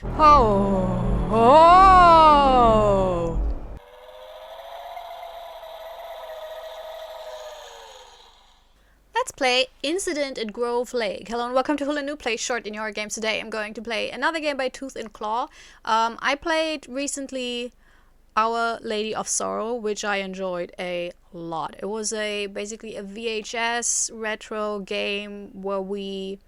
Oh. Oh. Let's play Incident at Grove Lake. Hello and welcome to Hula New Play Short in Your Games. Today I'm going to play another game by Tooth and Claw. I played recently Our Lady of Sorrow, which I enjoyed a lot. It was basically a VHS retro game where we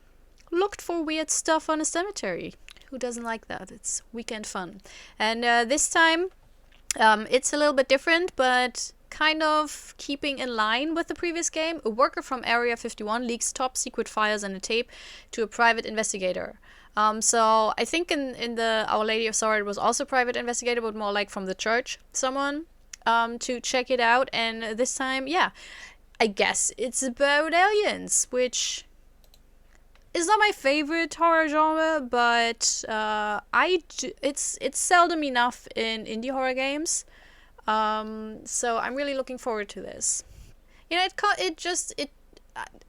looked for weird stuff on a cemetery. Who doesn't like that? It's weekend fun. And this time it's a little bit different, but kind of keeping in line with the previous game. A worker from Area 51 leaks top secret files and a tape to a private investigator. So I think in the Our Lady of Sorrow it was also a private investigator, but more like from the church, someone to check it out. And this time, yeah, I guess it's about aliens, which is not my favorite horror genre, but it's seldom enough in indie horror games. So I'm really looking forward to this. You know,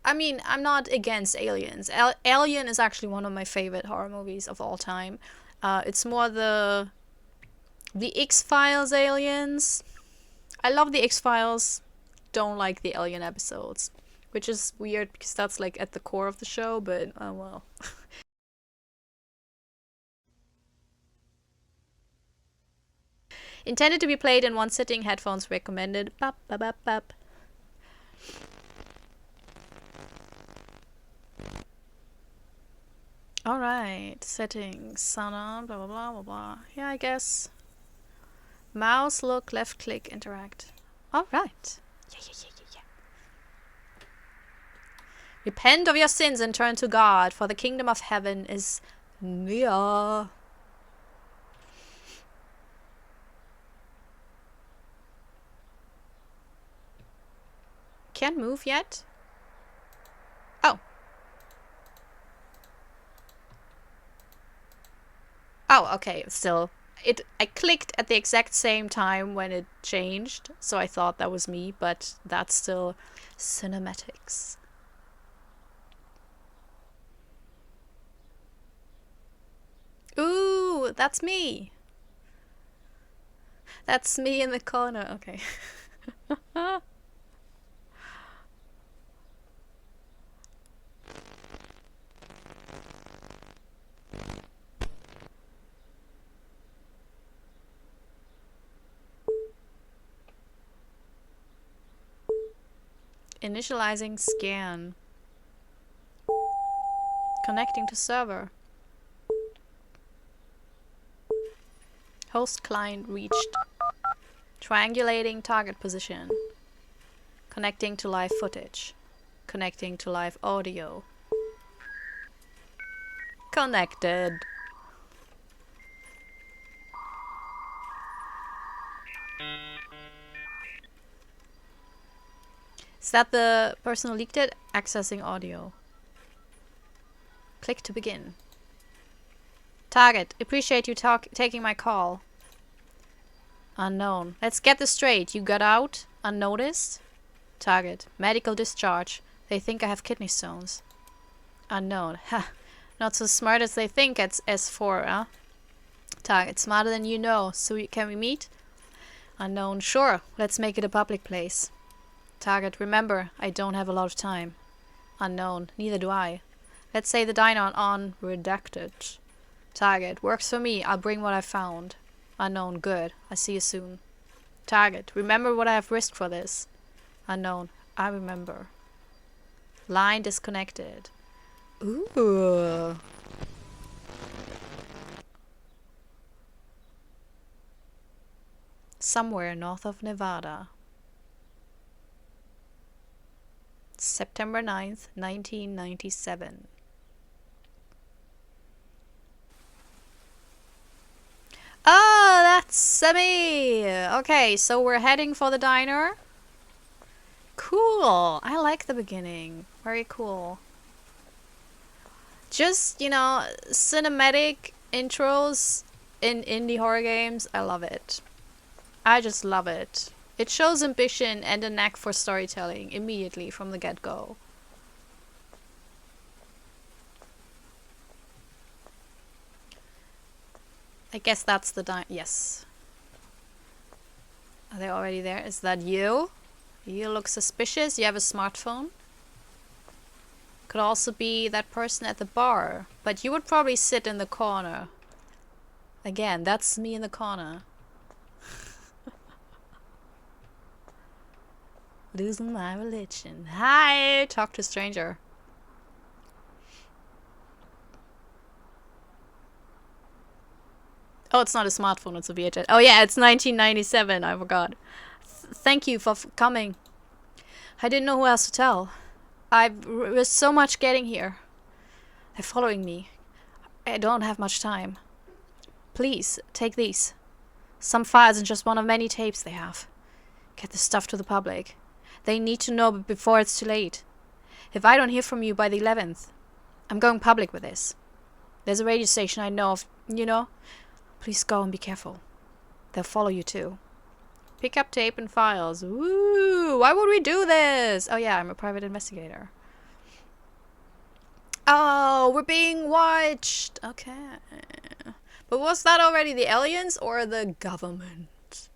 I mean, I'm not against Aliens. Alien is actually one of my favorite horror movies of all time. It's more the X-Files Aliens. I love the X-Files. Don't like the Alien episodes, which is weird because that's like at the core of the show, but oh well. Intended to be played in one sitting, headphones recommended. Bop, bop, bop, bop. Alright, settings, sauna, blah blah blah blah blah. Yeah, I guess. Mouse, look, left click, interact. Alright. Yeah, yeah, yeah, yeah, yeah. Repent of your sins and turn to God, for the kingdom of heaven is near. Can't move yet? Oh. Oh, okay, still. I clicked at the exact same time when it changed, so I thought that was me, but that's still cinematics. Ooh, that's me. That's me in the corner. Okay. Initializing scan. Connecting to server. Host client reached. Triangulating target position. Connecting to live footage. Connecting to live audio. Connected. Is that the person who leaked it? Accessing audio. Click to begin. Target. Appreciate you taking my call. Unknown. Let's get this straight. You got out unnoticed? Target. Medical discharge. They think I have kidney stones. Unknown. Ha. Not so smart as they think at S4, huh? Target. Smarter than you know. So can we meet? Unknown. Sure. Let's make it a public place. Target. Remember, I don't have a lot of time. Unknown. Neither do I. Let's say the diner on redacted. Target. Works for me. I'll bring what I found. Unknown. Good. I see you soon. Target. Remember what I have risked for this. Unknown. I remember. Line disconnected. Ooh. Somewhere north of Nevada. September 9th, 1997. Oh, that's me! Okay, so we're heading for the diner. Cool! I like the beginning. Very cool. Just, you know, cinematic intros in indie horror games. I love it. I just love it. It shows ambition and a knack for storytelling immediately from the get-go. I guess that's the yes. Are they already there? Is that you? You look suspicious. You have a smartphone. Could also be that person at the bar. But you would probably sit in the corner. Again, that's me in the corner. Losing my religion. Hi! Talk to stranger. Oh, it's not a smartphone, it's a VHS. Oh yeah, it's 1997, I forgot. Thank you for coming. I didn't know who else to tell. I risked so much getting here. They're following me. I don't have much time. Please, take these. Some files and just one of many tapes they have. Get this stuff to the public. They need to know before it's too late. If I don't hear from you by the 11th, I'm going public with this. There's a radio station I know of, you know? Please go and be careful. They'll follow you too. Pick up tape and files. Woo! Why would we do this? Oh yeah, I'm a private investigator. Oh, we're being watched. Okay. But was that already the aliens or the government?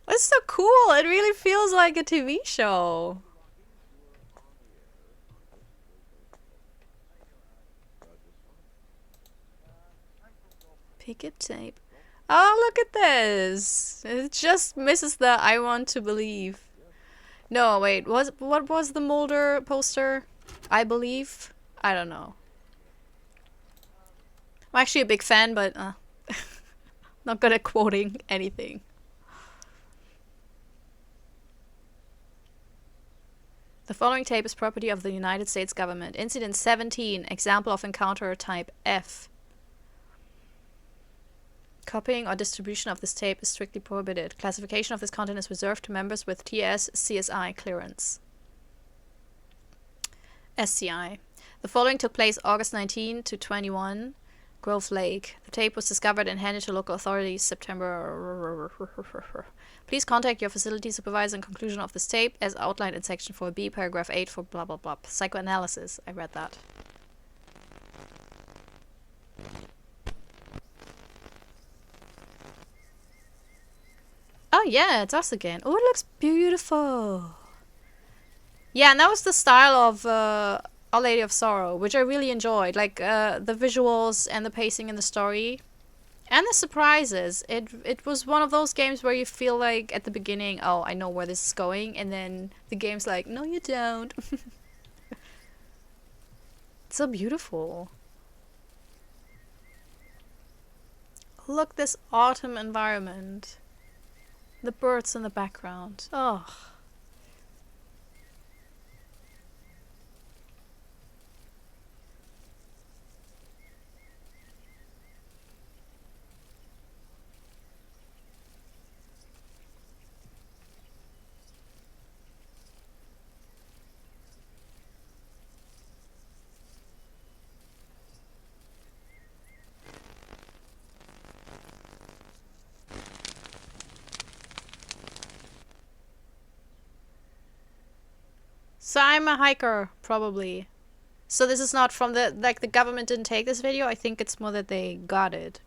It's so cool. It really feels like a TV show. Pick up tape. Oh, look at this. It just misses the I want to believe. No, wait. What was the Mulder poster? I believe? I don't know. I'm actually a big fan, but not good at quoting anything. The following tape is property of the United States government. Incident 17. Example of encounter type F. Copying or distribution of this tape is strictly prohibited. Classification of this content is reserved to members with TS/CSI clearance. SCI. The following took place August 19 to 21, Grove Lake. The tape was discovered and handed to local authorities September. Please contact your facility supervisor in conclusion of this tape as outlined in section 4B, paragraph 8 for blah blah blah. Psychoanalysis. I read that. Oh yeah, it's us again. Oh, it looks beautiful. Yeah, and that was the style of Our Lady of Sorrow, which I really enjoyed. Like the visuals and the pacing in the story. And the surprises. It was one of those games where you feel like at the beginning, oh, I know where this is going. And then the game's like, no you don't. It's so beautiful. Look, this autumn environment. The birds in the background. Oh. So I'm a hiker, probably. So this is not from the, like, the government didn't take this video. I think it's more that they got it.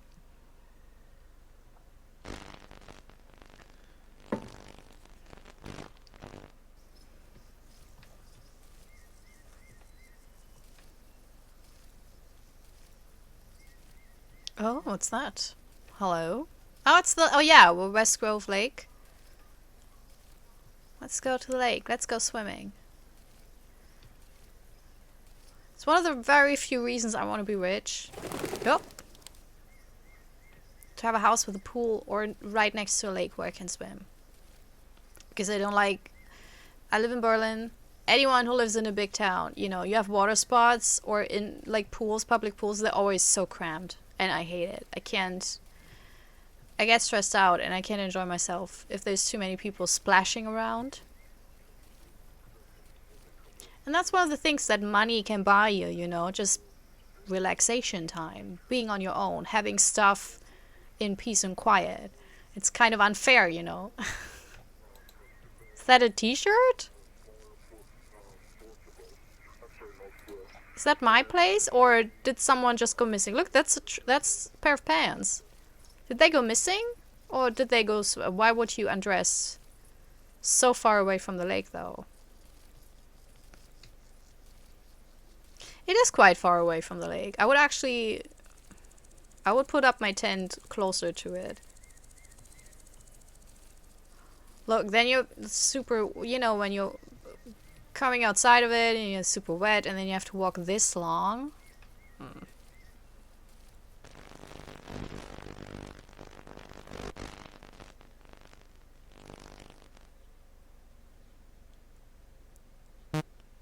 Oh, what's that? Hello? Oh, it's the, oh yeah, we're West Grove Lake. Let's go to the lake. Let's go swimming. It's one of the very few reasons I want to be rich. Yep. To have a house with a pool or right next to a lake where I can swim. Because I don't like... I live in Berlin. Anyone who lives in a big town, you know, you have water spots or in like pools, public pools, they're always so crammed. And I hate it. I can't... I get stressed out and I can't enjoy myself if there's too many people splashing around. And that's one of the things that money can buy you, you know, just relaxation time, being on your own, having stuff in peace and quiet. It's kind of unfair, you know. Is that a t-shirt? Is that my place, or did someone just go missing? Look, that's that's a pair of pants. Did they go missing, or did they go? Why would you undress so far away from the lake, though? It is quite far away from the lake. I would put up my tent closer to it. Look, then you're super, you know, when you're coming outside of it and you're super wet and then you have to walk this long.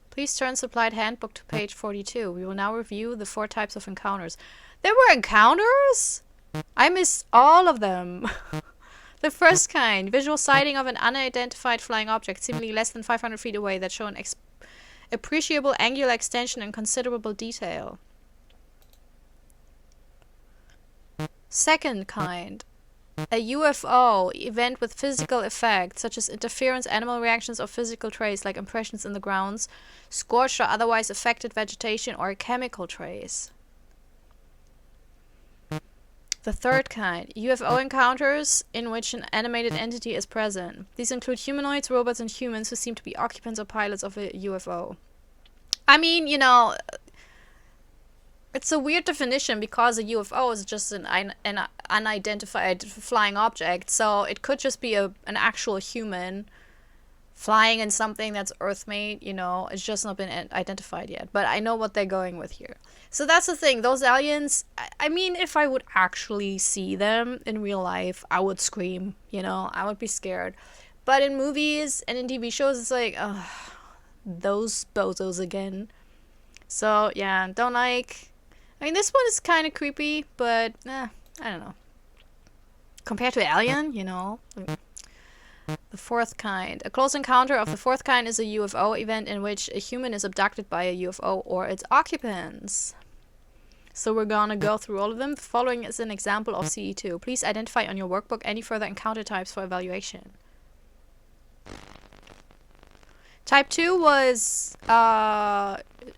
Please turn supplied handbook to page 42. We will now review the 4 types of encounters. There were encounters? I missed all of them. The first kind, visual sighting of an unidentified flying object seemingly less than 500 feet away that show an appreciable angular extension and considerable detail. Second kind, a UFO event with physical effects such as interference, animal reactions, or physical trace like impressions in the grounds, scorched or otherwise affected vegetation, or a chemical trace. The third kind, UFO encounters in which an animated entity is present. These include humanoids, robots, and humans who seem to be occupants or pilots of a UFO. I mean, you know, it's a weird definition because a UFO is just an unidentified flying object, so it could just be an actual human flying in something that's Earth-made, you know, it's just not been identified yet. But I know what they're going with here. So that's the thing, those aliens, I mean, if I would actually see them in real life, I would scream, you know, I would be scared. But in movies and in TV shows, it's like, ugh, those bozos again. So, yeah, don't like... I mean, this one is kind of creepy, but, I don't know. Compared to Alien, you know... The fourth kind. A close encounter of the fourth kind is a UFO event in which a human is abducted by a UFO or its occupants. So we're gonna go through all of them. The following is an example of CE2. Please identify on your workbook any further encounter types for evaluation. Type 2 was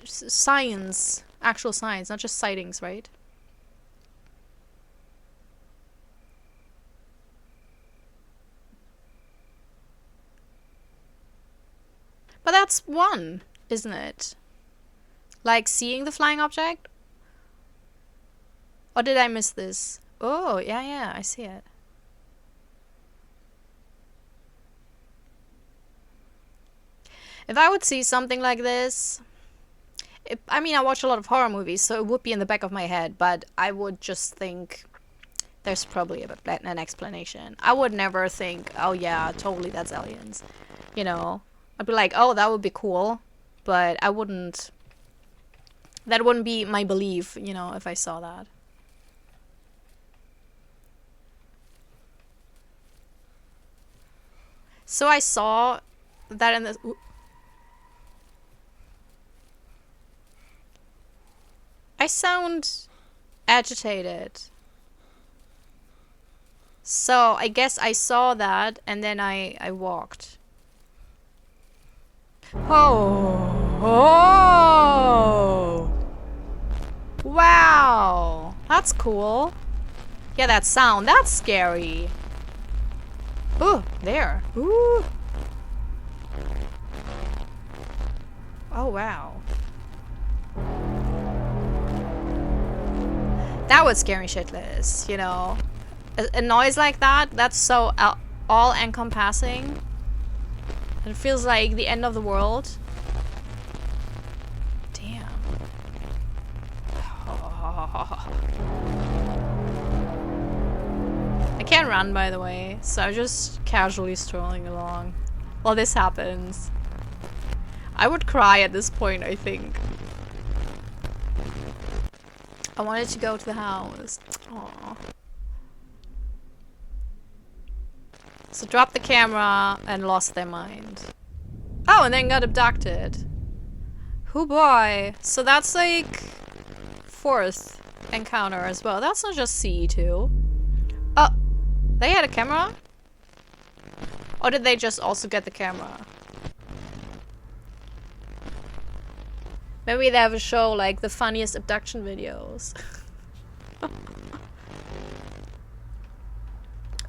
science. Actual science, not just sightings, right? But that's one, isn't it? Like seeing the flying object? Or did I miss this? Oh, yeah, I see it. If I would see something like this... I mean, I watch a lot of horror movies, so it would be in the back of my head, but I would just think... There's probably an explanation. I would never think, oh yeah, totally that's aliens. You know? I'd be like, oh, that would be cool, but I wouldn't... That wouldn't be my belief, you know, if I saw that. So I saw that in the... I sound agitated. So I guess I saw that, and then I walked. Oh, oh, wow, that's cool. Yeah, that sound, that's scary. Ooh, there. Ooh. Oh, wow. That would scare me shitless, you know. A noise like that, that's so all-encompassing. It feels like the end of the world. Damn. Oh. I can't run, by the way, so I'm just casually strolling along while this happens. I would cry at this point, I think. I wanted to go to the house. Aww. So dropped the camera and lost their mind. Oh, and then got abducted. Hoo boy. So that's like fourth encounter as well. That's not just CE2. Oh, they had a camera? Or did they just also get the camera? Maybe they have a show like the funniest abduction videos.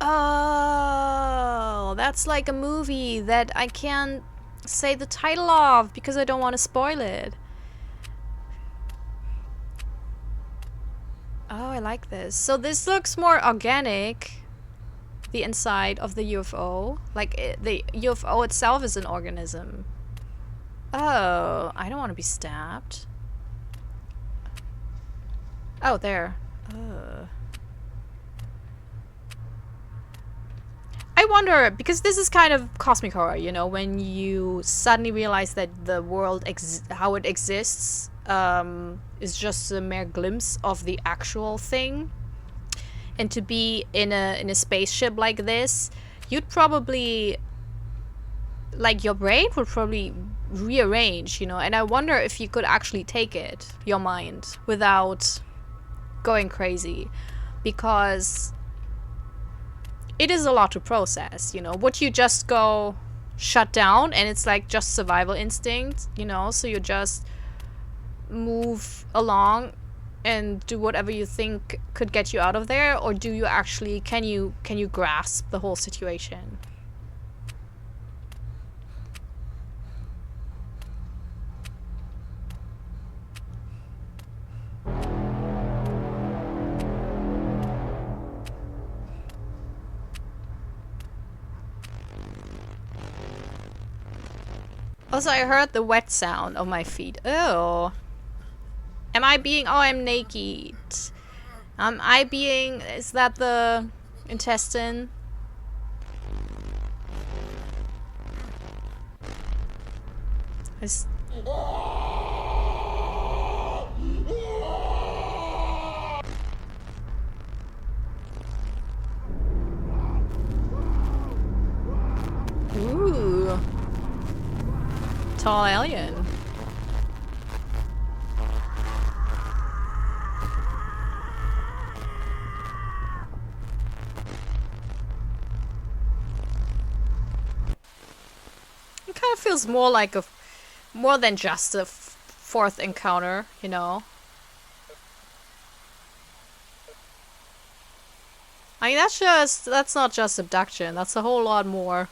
Oh, that's like a movie that I can't say the title of because I don't want to spoil it. Oh, I like this. So this looks more organic. The inside of the UFO. Like, the UFO itself is an organism. Oh, I don't want to be stabbed. Oh, there. I wonder, because this is kind of cosmic horror, you know, when you suddenly realize that the world, how it exists, is just a mere glimpse of the actual thing. And to be in a spaceship like this, you'd probably, like, your brain would probably rearrange, you know. And I wonder if you could actually take it, your mind, without going crazy, because it is a lot to process, you know. Would you just go shut down and it's like just survival instinct, you know, so you just move along and do whatever you think could get you out of there? Or do you actually, can you grasp the whole situation? Also, I heard the wet sound of my feet. Oh. Am I being... Oh, I'm naked. I being... Is that the intestine? Ooh. Tall alien. It kind of feels more like more than just a fourth encounter, you know. I mean, that's not just abduction, that's a whole lot more.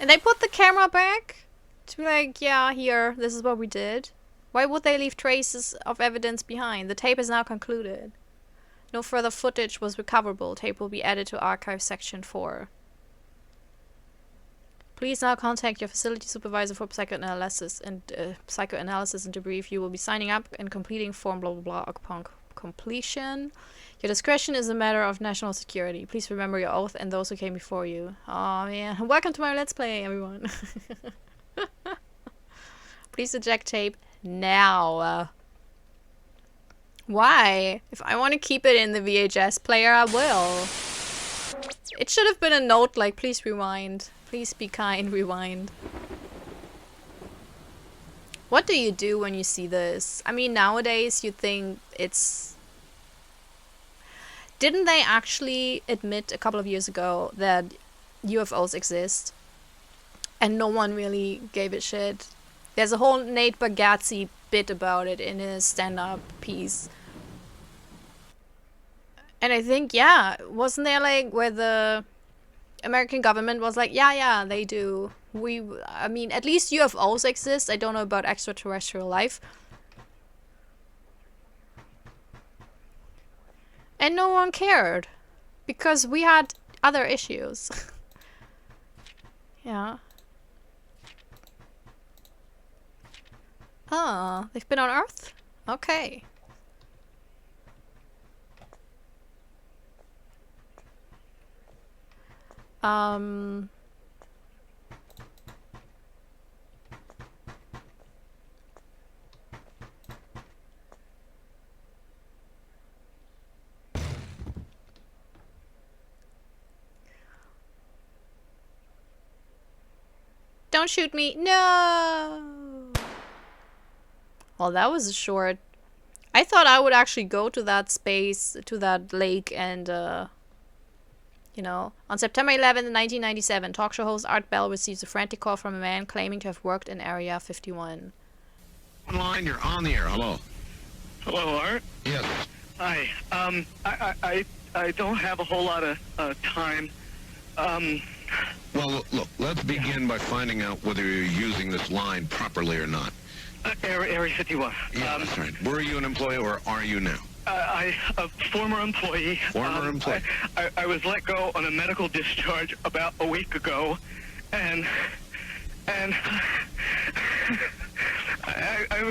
And they put the camera back to be like, yeah, here, this is what we did. Why would they leave traces of evidence behind? The tape is now concluded. No further footage was recoverable. Tape will be added to Archive Section 4. Please now contact your facility supervisor for psychoanalysis and debrief. You will be signing up and completing form blah blah blah upon completion. Your discretion is a matter of national security. Please remember your oath and those who came before you. Oh man. Welcome to my Let's Play, everyone. Please eject tape now. Why? If I want to keep it in the VHS player, I will. It should have been a note like, please rewind. Please be kind, rewind. What do you do when you see this? I mean, nowadays you think it's... Didn't they actually admit a couple of years ago that UFOs exist? And no one really gave a shit. There's a whole Nate Bargatze bit about it in his stand-up piece. And I think, yeah, wasn't there like where the American government was like, yeah, they do. I mean, at least UFOs exist. I don't know about extraterrestrial life. And no one cared. Because we had other issues. Yeah. Oh, they've been on Earth? Okay. Don't shoot me. No! Well, that was short. I thought I would actually go to that space, to that lake, and, you On September 11th, 1997, talk show host Art Bell receives a frantic call from a man claiming to have worked in Area 51. Online, you're on the air. Hello. Hello, Art. Yes. Hi. I don't have a whole lot of time. Well, look, let's begin by finding out whether you're using this line properly or not. Area 51. Yeah, that's right. Were you an employee or are you now? A former employee. Former employee. I was let go on a medical discharge about a week ago, and I've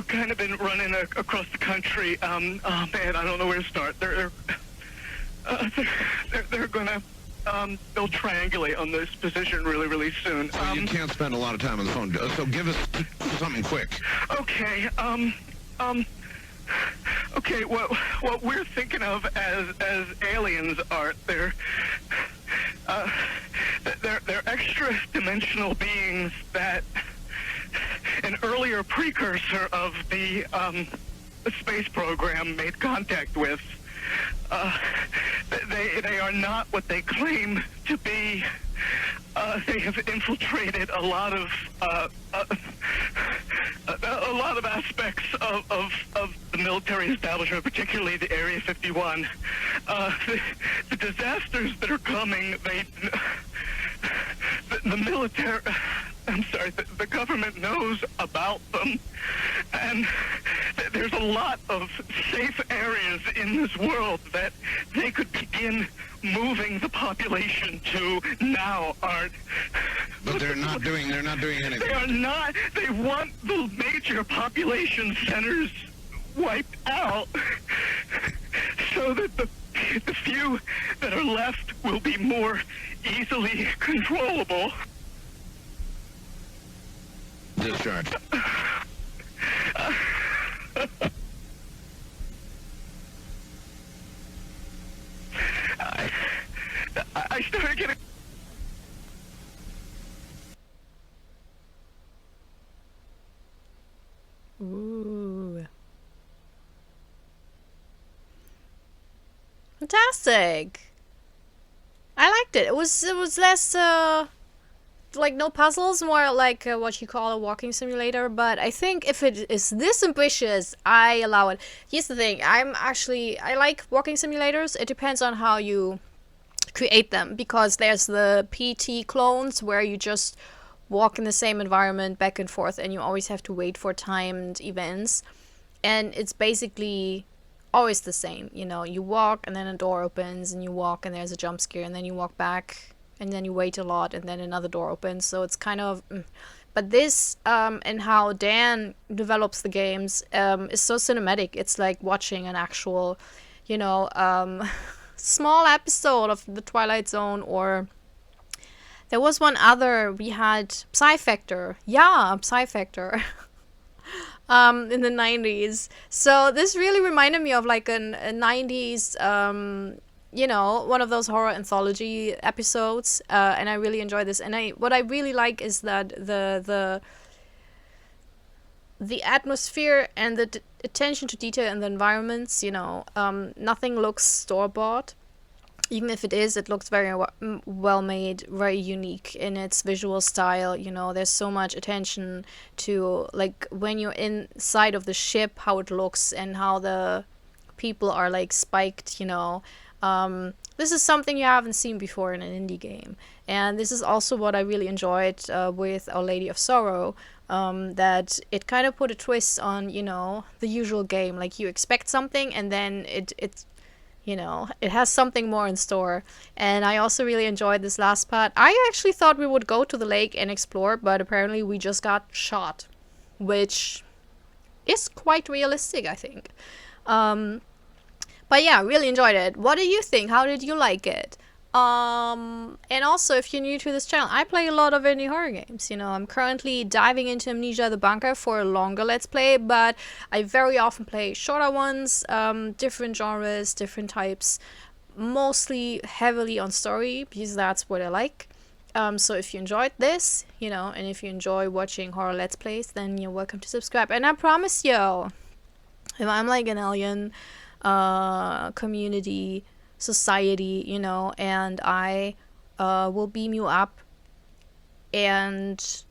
kind of been running across the country. Oh man, I don't know where to start. They're gonna they'll triangulate on this position really soon. So you can't spend a lot of time on the phone. So give us something quick. Okay. Okay. What we're thinking of as aliens, Art, they're extra-dimensional beings that an earlier precursor of the space program made contact with. They are not what they claim to be. They have infiltrated a lot of aspects of the military establishment, particularly the Area 51. The disasters that are coming, the military. I'm sorry, the government knows about them, and there's a lot of safe areas in this world that they could begin moving the population to now, Art. But they're not doing anything. They are not. They want the major population centers wiped out so that the few that are left will be more easily controllable. Discharge. I started getting... Ooh. Fantastic. I liked it. It was less like no puzzles, more like what you call a walking simulator. But I think if it is this ambitious, I allow it. Here's the thing: I like walking simulators. It depends on how you create them, because there's the PT clones where you just walk in the same environment back and forth, and you always have to wait for timed events, and it's basically always the same. You walk and then a door opens, and you walk and there's a jump scare, and then you walk back and then you wait a lot and then another door opens. So it's kind of but this and how Dan develops the games is so cinematic. It's like watching an actual small episode of the Twilight Zone. Or there was one other, we had Psy Factor in the 90s. So this really reminded me of like a 90s one of those horror anthology episodes, and I really enjoy this. And what I really like is that the atmosphere and the attention to detail in the environments. Nothing looks store-bought. Even if it is, it looks very well made, very unique in its visual style. There's so much attention to, like, when you're inside of the ship, how it looks and how the people are like spiked. This is something you haven't seen before in an indie game, and this is also what I really enjoyed with Our Lady of Sorrow, that it kind of put a twist on the usual game. Like, you expect something and then it has something more in store. And I also really enjoyed this last part. I actually thought we would go to the lake and explore, but apparently we just got shot, which is quite realistic, I think. But yeah, really enjoyed it. What do you think? How did you like it? And also, if you're new to this channel, I play a lot of indie horror games. I'm currently diving into Amnesia the Bunker for a longer Let's Play, but I very often play shorter ones, different genres, different types, mostly heavily on story, because that's what I like. So if you enjoyed this, and if you enjoy watching horror Let's Plays, then you're welcome to subscribe. And I promise you, if I'm like an alien community society, you know, and I will beam you up and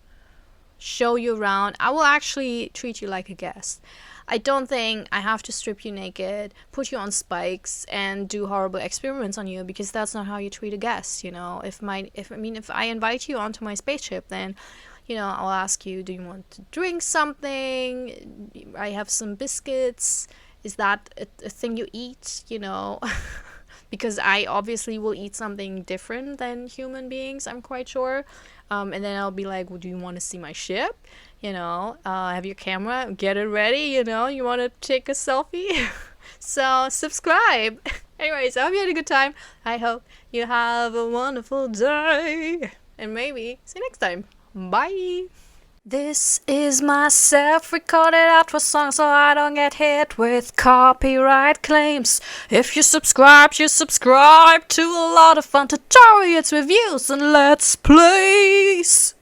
show you around. I will actually treat you like a guest. I don't think I have to strip you naked, put you on spikes, and do horrible experiments on you, because that's not how you treat a guest, you know. If I invite you onto my spaceship, then, you know, I'll ask you, do you want to drink something? I have some biscuits. Is that a thing you eat, you know? Because I obviously will eat something different than human beings, I'm quite sure. And then I'll be like, well, do you want to see my ship? You know, have your camera, get it ready, you know, you want to take a selfie? So subscribe. Anyways, I hope you had a good time. I hope you have a wonderful day. And maybe see you next time. Bye. This is my self-recorded outro song, so I don't get hit with copyright claims. If you subscribe to a lot of fun tutorials, reviews, and let's plays.